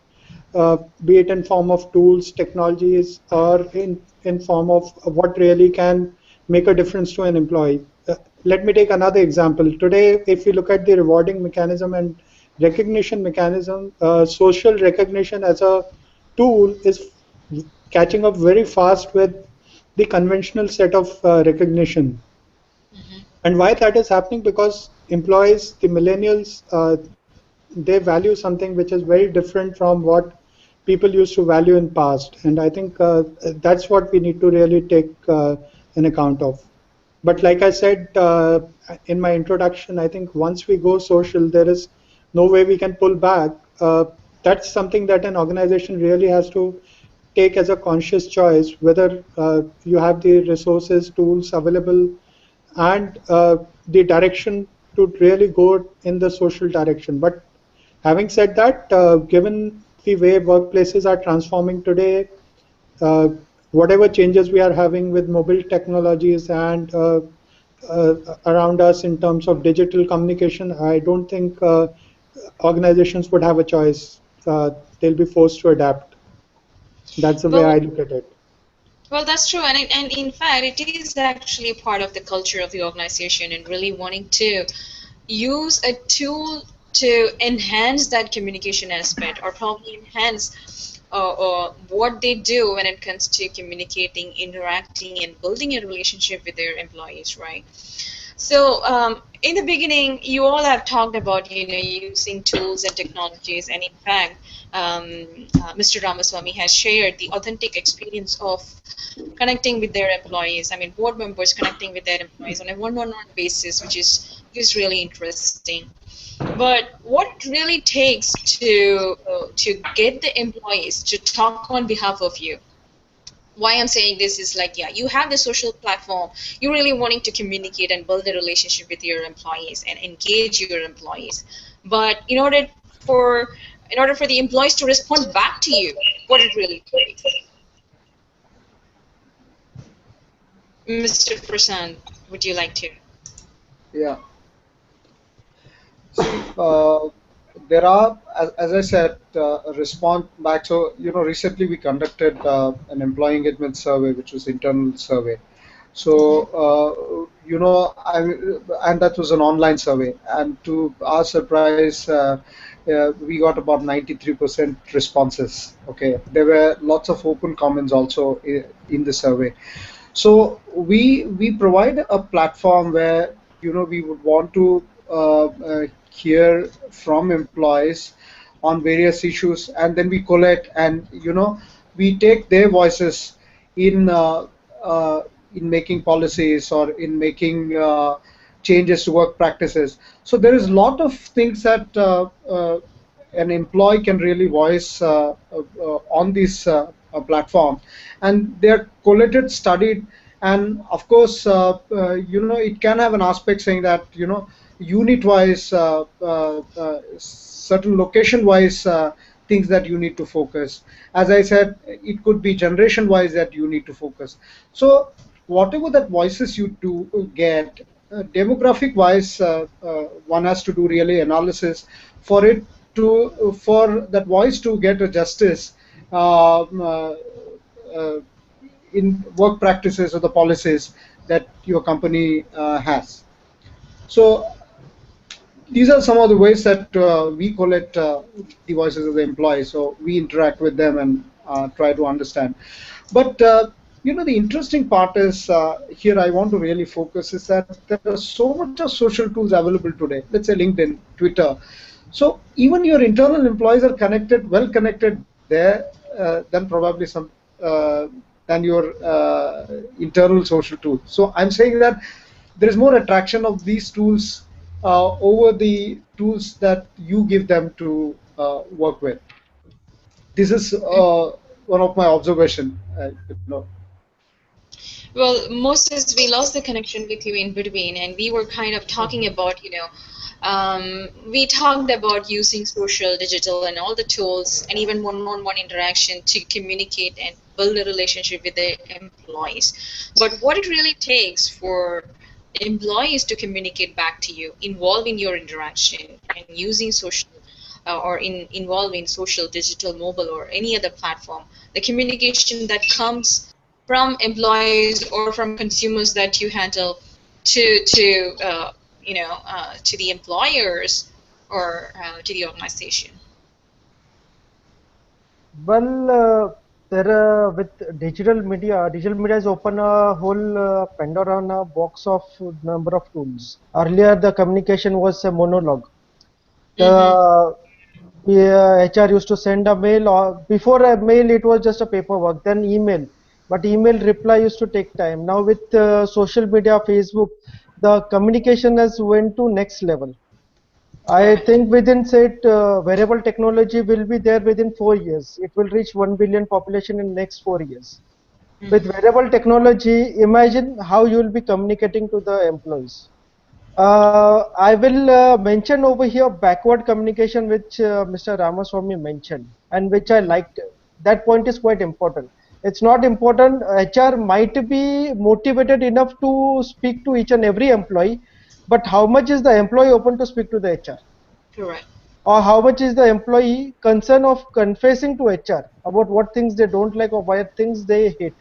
Speaker 5: be it in form of tools, technologies, or in form of what really can make a difference to an employee. Let me take another example. Today, if you look at the rewarding mechanism and recognition mechanism, social recognition as a tool is catching up very fast with the conventional set of recognition.
Speaker 1: Hmm.
Speaker 5: And why that is happening? Because employees, the millennials, they value something which is very different from what people used to value in past. And I think that's what we need to really take an account of. But like I said in my introduction, I think once we go social, there is no way we can pull back. That's something that an organization really has to take as a conscious choice, whether you have the resources, tools available, and the direction to really go in the social direction. But having said that, given the way workplaces are transforming today, uh, whatever changes we are having with mobile technologies and around us in terms of digital communication, I don't think organizations would have a choice. They'll be forced to adapt. That's the way I
Speaker 1: Well,
Speaker 5: look at it.
Speaker 1: well, that's true, and in fact, it is actually a part of the culture of the organization and really wanting to use a tool to enhance that communication aspect or probably enhance what they do when it comes to communicating, interacting, and building a relationship with their employees, right? So, in the beginning, you all have talked about, using tools and technologies, and in fact, Mr. Ramaswamy has shared the authentic experience of connecting with their employees. I mean, board members connecting with their employees on a one-on-one basis, which is is really interesting. But what it really takes to get the employees to talk on behalf of you? Why I'm saying this is like, yeah, you have the social platform, you're really wanting to communicate and build a relationship with your employees and engage your employees. But for in order for the employees to respond back to you, what it really takes. Mr. Prasan, would you like to?
Speaker 2: Yeah. See, there are, as I said, a response back. So, recently we conducted an employee engagement survey, which was internal survey. So, and that was an online survey. And to our surprise, we got about 93% responses. Okay. There were lots of open comments also in the survey. So we provide a platform where we would want to hear from employees on various issues, and then we collect and we take their voices in uh, in making policies or in making changes to work practices. So there is a lot of things that an employee can really voice on this platform, and they're collated, studied, and of course, it can have an aspect saying that unit wise, certain location wise things that you need to focus. As I said, it could be generation wise that you need to focus. So whatever that voices you do get, demographic wise, one has to do really analysis for it to for that voice to get a justice uh, in work practices or the policies that your company has. So these are some of the ways that we collect the voices of the employees. So we interact with them and try to understand. But the interesting part is here I want to really focus is that there are so much of social tools available today. Let's say LinkedIn, Twitter. So even your internal employees are connected, well connected there than probably some uh, than your internal social tools. So I'm saying that there is more attraction of these tools over the tools that you give them to work with. This is one of my observation.
Speaker 1: Well, Moses, we lost the connection with you in between, and we were kind of talking about, we talked about using social, digital, and all the tools, and even one-on-one interaction to communicate and build a relationship with the employees. But what it really takes for employees to communicate back to you, involve in your interaction, and using social or involve in social, digital, mobile, or any other platform, the communication that comes from employees or from consumers that you handle to the employers or to the organization.
Speaker 4: Well, there with digital media has opened a whole Pandora box of number of tools. Earlier, the communication was a monologue.
Speaker 1: Mm-hmm.
Speaker 4: The HR used to send a mail, or before a mail, it was just a paperwork, then email. But email reply used to take time. Now with social media, Facebook, the communication has went to next level. I
Speaker 1: Correct.
Speaker 4: think within say wearable technology will be there within 4 years. It will reach 1 billion population in next 4 years. With
Speaker 1: Mm-hmm.
Speaker 4: wearable technology, imagine how you will be communicating to the employees. I will mention over here backward communication, which Mr. Ramaswamy mentioned, and which I liked. That point is quite important. It's not important. HR might be motivated enough to speak to each and every employee, but how much is the employee open to speak to the HR?
Speaker 1: Correct.
Speaker 4: Or how much is the employee concern of confessing to HR about what things they don't like or what things they hate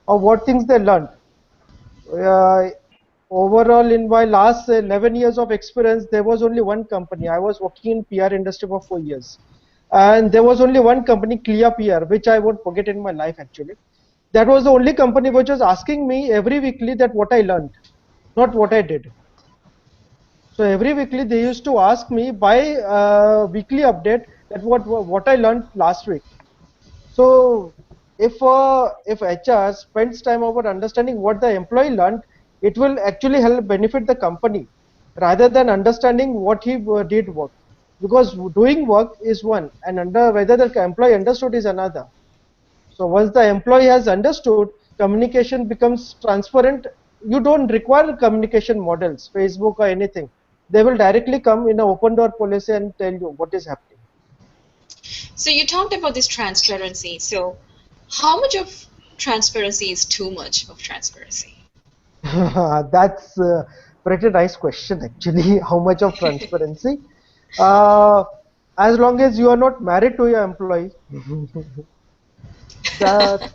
Speaker 4: or what things they learned? Uh, Overall, in my last 11 years of experience, there was only one company. I was working in PR industry for 4 years, and there was only one company, Clear PR, which I won't forget in my life actually. That was the only company which was asking me every weekly that what I learned, not what I did. So every weekly they used to ask me by weekly update that what I learned last week. So if HR spends time over understanding what the employee learned, it will actually help benefit the company rather than understanding what he did work. Because doing work is one, and whether the employee understood is another. So once the employee has understood, communication becomes transparent. You don't require communication models, Facebook or anything. They will directly come in an open door policy and tell you what is happening.
Speaker 1: So you talked about this transparency. So how much of transparency is too much of transparency?
Speaker 4: That's a pretty nice question actually. How much of transparency? Uh, as long as you are not married to your employee, that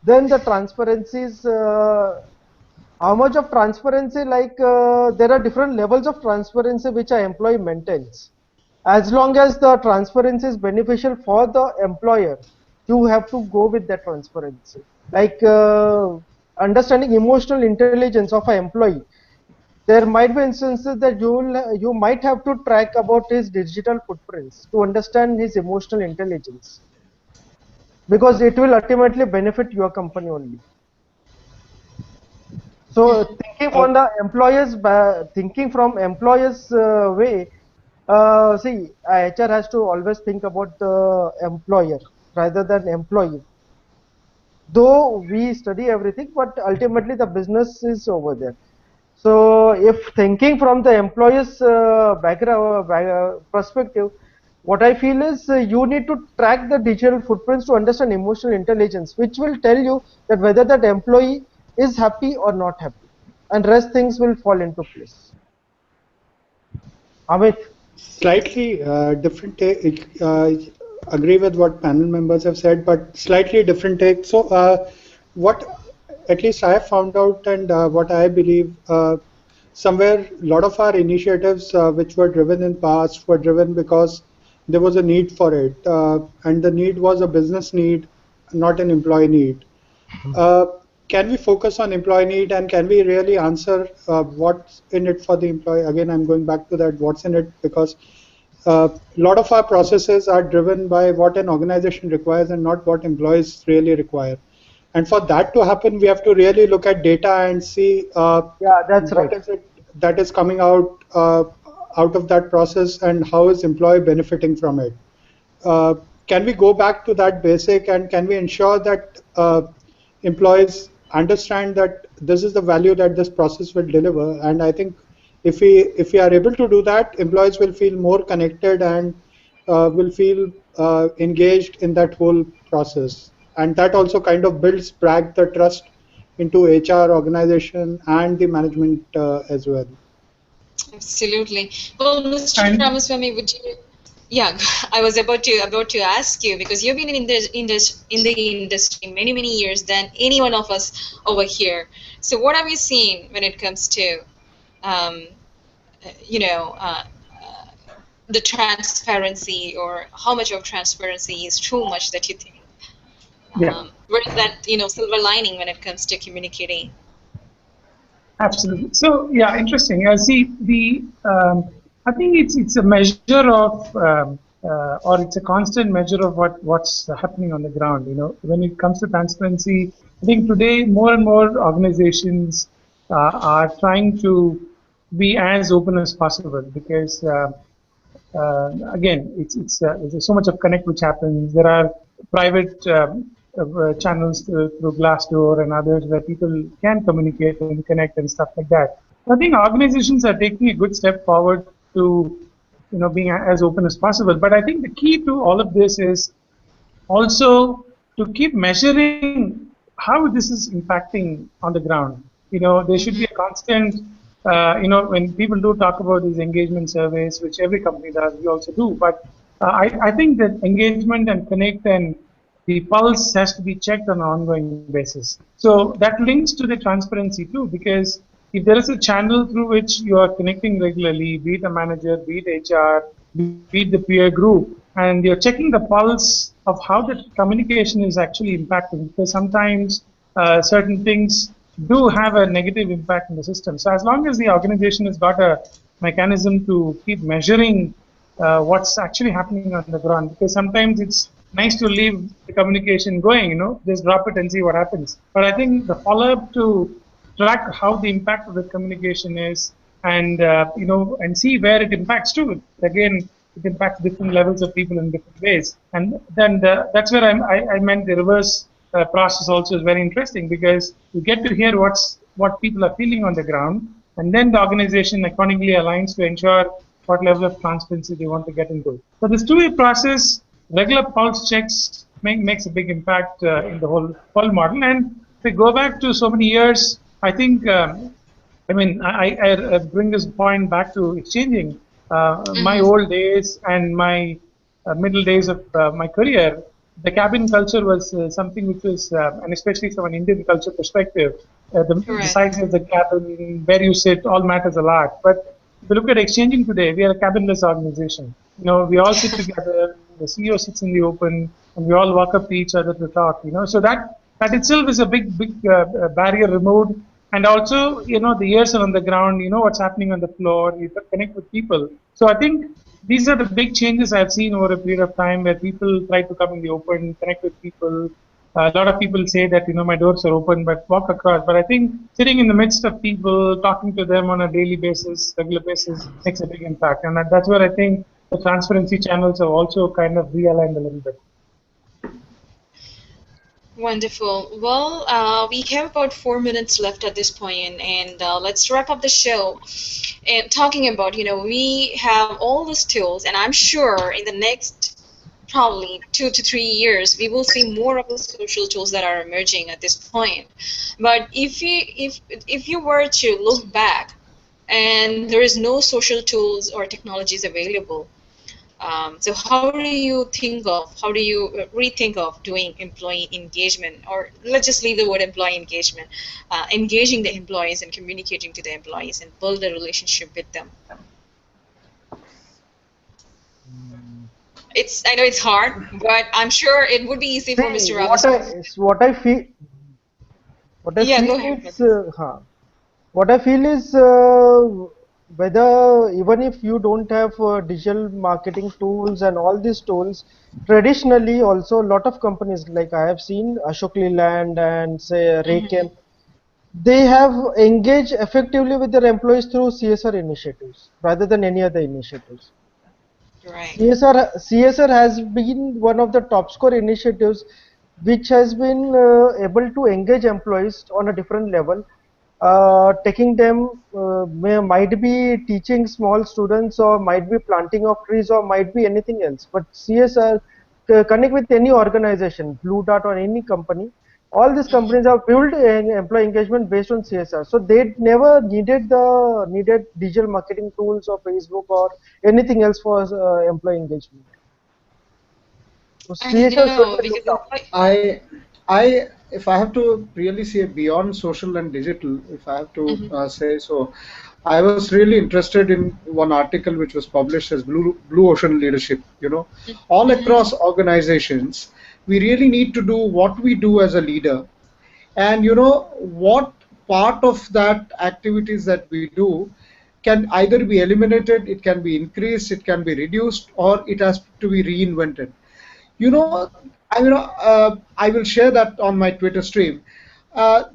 Speaker 4: then the transparency is how much of transparency, like there are different levels of transparency which an employee maintains. As long as the transparency is beneficial for the employer, you have to go with that transparency. Like understanding emotional intelligence of an employee. There might be instances that you might have to track about his digital footprints to understand his emotional intelligence, because it will ultimately benefit your company only. So thinking
Speaker 5: Uh,
Speaker 4: on the thinking from employers way, see, HR has to always think about the employer rather than employee. Though we study everything, but ultimately the business is over there. So if thinking from the employer's background perspective, what I feel is you need to track the digital footprints to understand emotional intelligence, which will tell you that whether that employee is happy or not happy, and rest things will fall into place. Amit.
Speaker 5: Slightly different take. Agree with what panel members have said, but slightly different take. So, what at least I have found out, and what I believe, somewhere a lot of our initiatives which were driven in past were driven because there was a need for it, and the need was a business need, not an employee need. Uh, can we focus on employee need, and can we really answer what's in it for the employee? Again, I'm going back to that what's in it, because a lot of our processes are driven by what an organization requires and not what employees really require. And for that to happen, we have to really look at data and see
Speaker 4: Yeah, that's
Speaker 5: what
Speaker 4: right.
Speaker 5: is it that is coming out of that process, and how is employee benefiting from it. uh, can we go back to that basic, and can we ensure that employees understand that this is the value that this process will deliver? And I think if we are able to do that, employees will feel more connected, and will feel engaged in that whole process, and that also kind of builds back the trust into HR organization and the management as well.
Speaker 1: Absolutely. Well, Mr.
Speaker 3: And
Speaker 1: Ramaswamy, would you? Yeah, I was about to ask you, because you've been in the industry many years than any one of us over here. So what have you seen when it comes to um, you know the transparency, or how much of transparency is too much that you think?
Speaker 3: yeah,
Speaker 1: Where is that silver lining when it comes to communicating?
Speaker 3: absolutely. So yeah, interesting. See, I think it's a measure of or it's a constant measure of what's happening on the ground. When it comes to transparency, I think today more and more organizations are trying to be as open as possible, because again, there's so much of connect which happens. There are private channels through Glassdoor and others where people can communicate and connect and stuff like that. I think organizations are taking a good step forward to, being as open as possible. But I think the key to all of this is also to keep measuring how this is impacting on the ground. There should be a constant, when people do talk about these engagement surveys, which every company does, we also do. But I think that engagement and connect and the pulse has to be checked on an ongoing basis. So that links to the transparency too, because if there is a channel through which you are connecting regularly, be it a manager, be it HR, be it the peer group, and you're checking the pulse of how the communication is actually impacting, because sometimes certain things do have a negative impact in the system. So as long as the organization has got a mechanism to keep measuring what's actually happening on the ground, because sometimes it's nice to leave the communication going, just drop it and see what happens. But I think the follow-up to track how the impact of the communication is, and and see where it impacts too. Again, it impacts different levels of people in different ways, and then that's where I meant the reverse process also is very interesting, because you get to hear what people are feeling on the ground, and then the organization accordingly aligns to ensure what level of transparency they want to get into. So this two-way process, regular pulse checks makes a big impact in the whole model. And if we go back to so many years, I think I mean, I bring this point back to exchanging my
Speaker 1: Mm-hmm.
Speaker 3: old days and my middle days of my career. The cabin culture was something which was, and especially from an Indian culture perspective, the
Speaker 1: Correct.
Speaker 3: size of the cabin, where you sit, all matters a lot. But if you look at exchanging today, we are a cabinless organization. We all sit together. The CEO sits in the open, and we all walk up to each other to talk. So that itself is a big barrier removed. And also, the ears are on the ground. You know what's happening on the floor. You can connect with people. So I think these are the big changes I've seen over a period of time, where people try to come in the open, connect with people. A lot of people say that my doors are open, but walk across. But I think sitting in the midst of people, talking to them on a daily basis, regular basis, makes a big impact. And that's where I think the transparency channels have also kind of realigned a little bit.
Speaker 1: Wonderful. Well, we have about 4 minutes left at this point, and let's wrap up the show. And talking about, we have all these tools, and I'm sure in the next probably 2 to 3 years, we will see more of the social tools that are emerging at this point. But if you were to look back, and there is no social tools or technologies available, so how do you rethink of doing employee engagement, or let's just leave the word employee engagement, engaging the employees and communicating to the employees and build a relationship with them? I know it's hard, but I'm sure it would be easy for
Speaker 4: See,
Speaker 1: Mr. Ravas.
Speaker 4: what I
Speaker 1: Yeah,
Speaker 4: feel
Speaker 1: go ahead,
Speaker 4: is,
Speaker 1: Ravas.
Speaker 4: what I feel is whether even if you don't have digital marketing tools and all these tools, traditionally also a lot of companies like I have seen Ashok Leland and say
Speaker 1: Hmm.
Speaker 4: Raychem, they have engaged effectively with their employees through CSR initiatives rather than any other initiatives.
Speaker 1: Right.
Speaker 4: CSR has been one of the top score initiatives which has been able to engage employees on a different level, taking them, might be teaching small students or might be planting of trees or might be anything else. But CSR connect with any organization, Blue Dot or any company. All these
Speaker 1: Hmm.
Speaker 4: companies have built an employee engagement based on CSR. So they never needed digital marketing tools or Facebook or anything else for employee engagement. So
Speaker 1: I
Speaker 4: CSR should
Speaker 1: know
Speaker 4: be
Speaker 1: because
Speaker 4: looked up.
Speaker 2: I, if I have to really say beyond social and digital, if I have to
Speaker 1: Mhm.
Speaker 2: say so, I was really interested in one article which was published as Blue Ocean Leadership. All
Speaker 1: Mhm.
Speaker 2: across organizations, we really need to do what we do as a leader, and what part of that activities that we do can either be eliminated, it can be increased, it can be reduced, or it has to be reinvented. you know I will share that on my Twitter stream.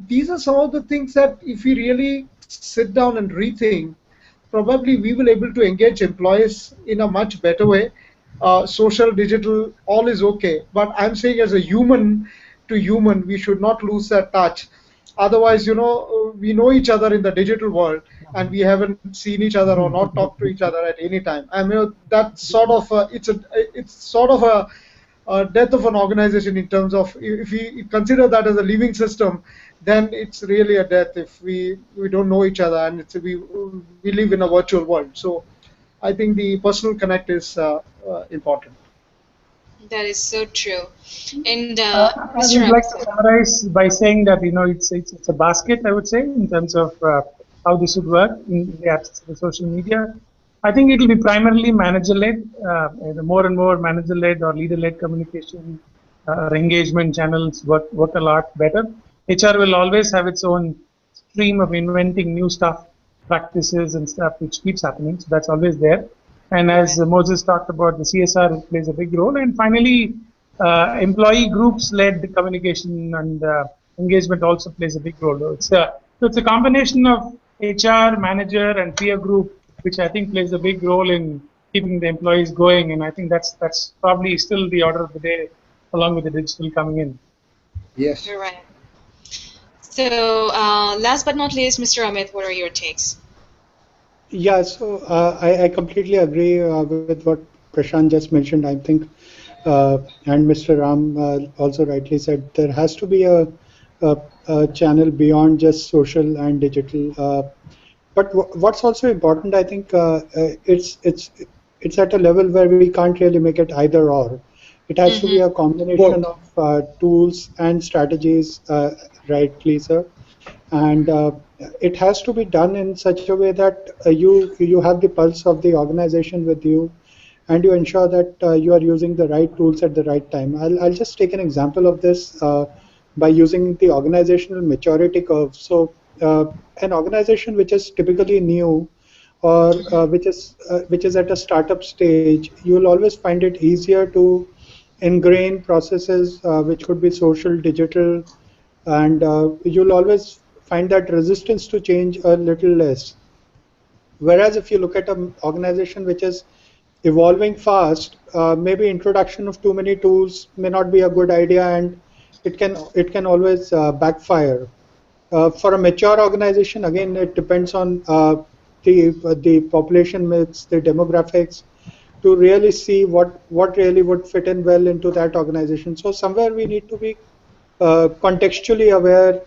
Speaker 2: These are some of the things that if we really sit down and rethink, probably we will able to engage employees in a much better way. Social, digital, all is okay, but I'm saying as a human to human, we should not lose that touch. Otherwise, we know each other in the digital world, and we haven't seen each other or not talked to each other at any time. I mean, that's sort of it's sort of a death of an organization in terms of, if we consider that as a living system, then it's really a death if we don't know each other, and we live in a virtual world. So I think the personal connect is important.
Speaker 1: That is so true. And
Speaker 3: I
Speaker 1: Mr.
Speaker 3: would like
Speaker 1: Ravas,
Speaker 3: to summarize by saying that it's a basket, I would say, in terms of how this would work in the absence of the social media. I think it will be primarily manager-led, more and more manager-led or leader-led communication or engagement channels work a lot better. HR will always have its own stream of inventing new stuff, practices, and stuff which keeps happening. So that's always there. And as
Speaker 1: correct.
Speaker 3: Moses talked about, the CSR plays a big role. And finally, employee groups led communication and engagement also plays a big role. So it's a combination of HR manager and peer group, which I think plays a big role in keeping the employees going. And I think that's probably still the order of the day, along with the digital coming in.
Speaker 2: Yes.
Speaker 1: You're right. So, last but not least, Mr. Amit, what are your takes?
Speaker 5: Yeah, so I completely agree with what Prashant just mentioned. I think, and Mr. Ram also rightly said, there has to be a channel beyond just social and digital. But what's also important, I think, it's at a level where we can't really make it either or. It has to be
Speaker 1: Mm-hmm.
Speaker 5: a combination
Speaker 2: Both.
Speaker 5: of tools and strategies, rightly, sir. And it has to be done in such a way that you have the pulse of the organization with you, and you ensure that you are using the right tools at the right time. I'll just take an example of this by using the organizational maturity curve. So an organization which is typically new, or which is at a startup stage, you will always find it easier to ingrain processes which could be social, digital, and you'll always find that resistance to change a little less. Whereas if you look at an organization which is evolving fast, maybe introduction of too many tools may not be a good idea, and it can always backfire. For a mature organization, again, it depends on the population mix, the demographics, to really see what really would fit in well into that organization. So somewhere we need to be contextually aware,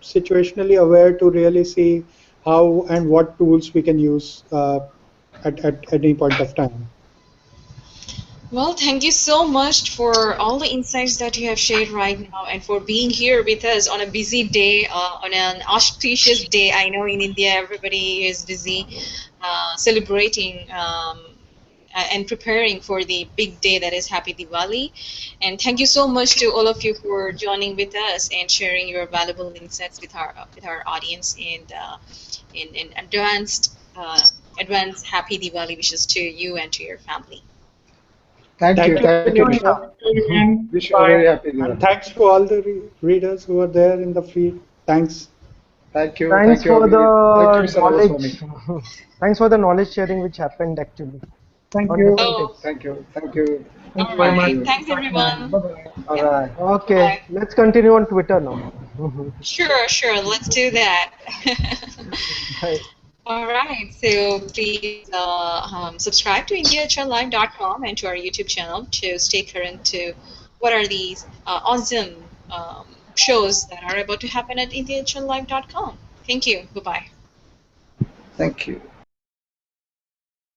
Speaker 5: situationally aware, to really see how and what tools we can use at any point of time.
Speaker 1: Well, thank you so much for all the insights that you have shared right now and for being here with us on a busy day, on an auspicious day. I know in India everybody is busy celebrating and preparing for the big day that is Happy Diwali. And thank you so much to all of you for joining with us and sharing your valuable insights with our audience and in advanced Happy Diwali wishes to you and to your family.
Speaker 2: Thank
Speaker 5: Thank
Speaker 2: you.
Speaker 5: you,
Speaker 2: Thank you,
Speaker 3: Thank
Speaker 2: Nisha.
Speaker 5: Nisha,
Speaker 3: you again.
Speaker 2: Wish you a
Speaker 3: Bye.
Speaker 2: very happy
Speaker 5: and
Speaker 2: Diwali.
Speaker 5: thanks to all the readers who are there in the feed. Thanks.
Speaker 2: Thank you.
Speaker 4: Thanks
Speaker 2: Thank you,
Speaker 4: for
Speaker 2: Abhi. Thank you,
Speaker 4: the
Speaker 2: Mr. Ramaswamy.
Speaker 4: knowledge. Thanks for the knowledge sharing which happened actually
Speaker 3: Thank
Speaker 4: on
Speaker 3: you.
Speaker 4: different
Speaker 1: Oh,
Speaker 4: takes.
Speaker 2: Thank you. Thank you.
Speaker 3: Thank you
Speaker 1: all
Speaker 3: very
Speaker 2: Thank
Speaker 3: much.
Speaker 1: right.
Speaker 2: you.
Speaker 1: Thanks,
Speaker 3: Bye now.
Speaker 1: everyone.
Speaker 3: Bye bye.
Speaker 2: All
Speaker 1: Yeah.
Speaker 2: right.
Speaker 4: Okay,
Speaker 1: Bye.
Speaker 4: let's continue on Twitter now.
Speaker 1: Sure, sure. Let's do that.
Speaker 4: Bye.
Speaker 1: All right. So please subscribe to IndiaHRLive.com and to our YouTube channel to stay current to what are these awesome shows that are about to happen at IndiaHRLive.com. Thank you. Bye bye.
Speaker 2: Thank you.